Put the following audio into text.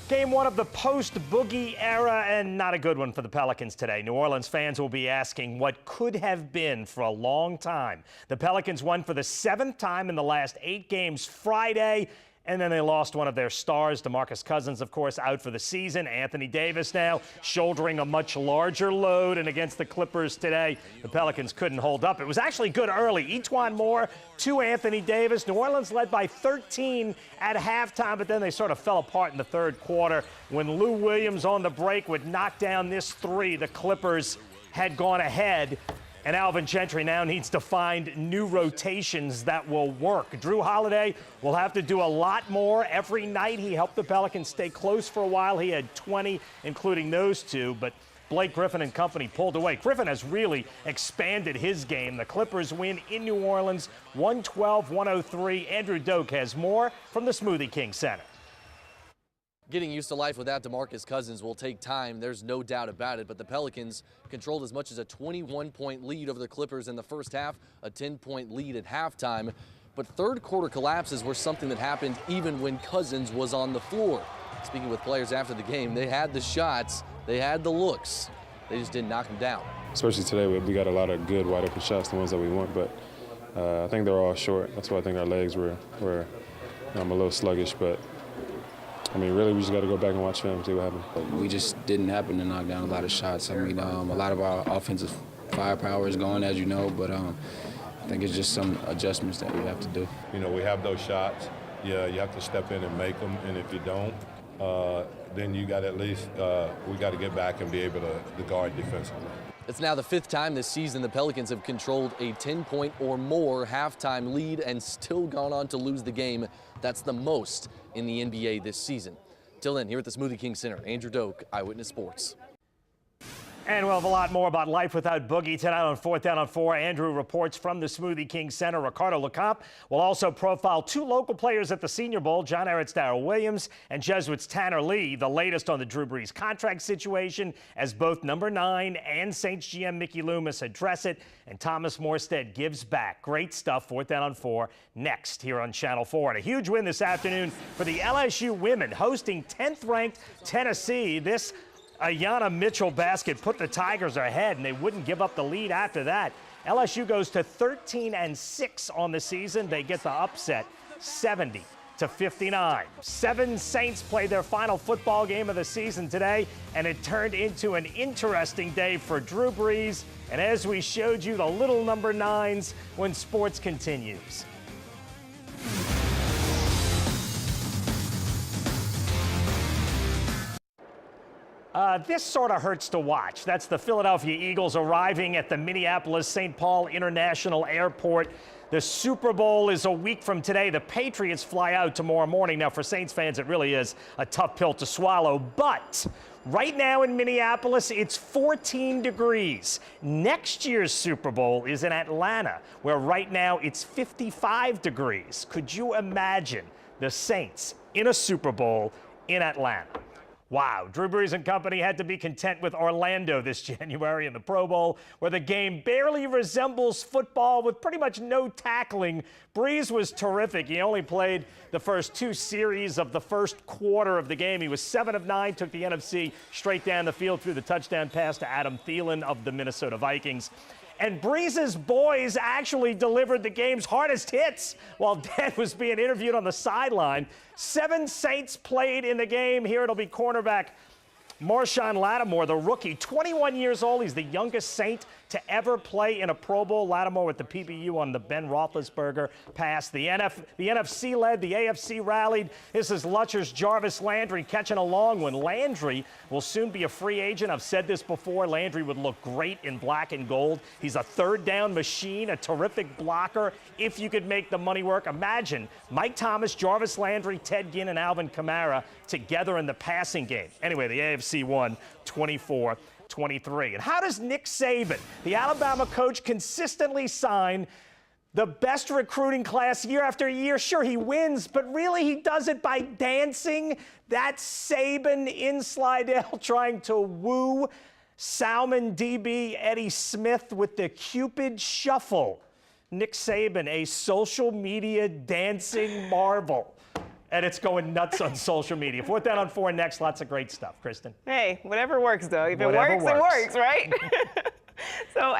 Game one of the post-Boogie era, and not a good one for the Pelicans today. New Orleans fans will be asking what could have been for a long time. The Pelicans won for the 7th time in the last 8 games Friday, and then they lost one of their stars. DeMarcus Cousins, of course, out for the season. Anthony Davis now shouldering a much larger load, and against the Clippers today, the Pelicans couldn't hold up. It was actually good early. E'Twaun Moore to Anthony Davis. New Orleans led by 13 at halftime, but then they sort of fell apart in the third quarter when Lou Williams on the break would knock down this three. The Clippers had gone ahead. And Alvin Gentry now needs to find new rotations that will work. Drew Holiday will have to do a lot more every night. He helped the Pelicans stay close for a while. He had 20, including those two, but Blake Griffin and company pulled away. Griffin has really expanded his game. The Clippers win in New Orleans, 112-103. Andrew Doak has more from the Smoothie King Center. Getting used to life without DeMarcus Cousins will take time, there's no doubt about it, but the Pelicans controlled as much as a 21-point lead over the Clippers in the first half, a 10-point lead at halftime. But third quarter collapses were something that happened even when Cousins was on the floor. Speaking with players after the game, they had the shots, they had the looks, they just didn't knock them down. Especially today, we got a lot of good wide open shots, the ones that we want, but I think they're all short. That's why I think our legs were a little sluggish, but I mean, really, we just got to go back and watch film, see what happened. We just didn't happen to knock down a lot of shots. I mean, a lot of our offensive firepower is gone, as you know, but I think it's just some adjustments that we have to do. You know, we have those shots. Yeah, you have to step in and make them, and if you don't, then you got at least, we got to get back and be able to guard defensively. It's now the 5th time this season the Pelicans have controlled a 10-point or more halftime lead and still gone on to lose the game. That's the most in the NBA this season. Till then, here at the Smoothie King Center, Andrew Doak, Eyewitness Sports. And we'll have a lot more about life without Boogie tonight on 4th Down on 4. Andrew reports from the Smoothie King Center. Ricardo LeCompte will also profile 2 local players at the Senior Bowl, John Ehret's Darrell Williams and Jesuits' Tanner Lee, the latest on the Drew Brees contract situation, as both number 9 and Saints GM Mickey Loomis address it, and Thomas Morstead gives back. Great stuff, 4th Down on 4, next here on Channel 4. And a huge win this afternoon for the LSU women, hosting 10th-ranked Tennessee. This Ayanna Mitchell basket put the Tigers ahead, and they wouldn't give up the lead after that. LSU goes to 13-6 on the season. They get the upset, 70-59. 7 Saints play their final football game of the season today, and it turned into an interesting day for Drew Brees. And as we showed you, the little number 9s when sports continues. This sort of hurts to watch. That's the Philadelphia Eagles arriving at the Minneapolis-St. Paul International Airport. The Super Bowl is a week from today. The Patriots fly out tomorrow morning. Now, for Saints fans, it really is a tough pill to swallow. But right now in Minneapolis, it's 14 degrees. Next year's Super Bowl is in Atlanta, where right now it's 55 degrees. Could you imagine the Saints in a Super Bowl in Atlanta? Wow, Drew Brees and company had to be content with Orlando this January in the Pro Bowl, where the game barely resembles football with pretty much no tackling. Brees was terrific. He only played the first 2 series of the first quarter of the game. He was 7 of 9, took the NFC straight down the field through the touchdown pass to Adam Thielen of the Minnesota Vikings. And Brees' boys actually delivered the game's hardest hits while Dad was being interviewed on the sideline. 7 Saints played in the game. Here it'll be cornerback Marshawn Lattimore, the rookie, 21 years old. He's the youngest Saint to ever play in a Pro Bowl. Lattimore with the PBU on the Ben Roethlisberger pass. The NFC led, the AFC rallied. This is Lutcher's Jarvis Landry catching a long one. Landry will soon be a free agent. I've said this before. Landry would look great in black and gold. He's a 3rd down machine, a terrific blocker if you could make the money work. Imagine Mike Thomas, Jarvis Landry, Ted Ginn, and Alvin Kamara together in the passing game. Anyway, the AFC won 24-23. And how does Nick Saban, the Alabama coach, consistently sign the best recruiting class year after year? Sure, he wins, but really he does it by dancing. That's Saban in Slidell trying to woo Salmon DB Eddie Smith with the Cupid Shuffle. Nick Saban, a social media dancing marvel. and it's going nuts on social media. 4th down on 4 next. Lots of great stuff. Kristen. Hey, whatever works, though. If it Whatever works, it works. works, right? So.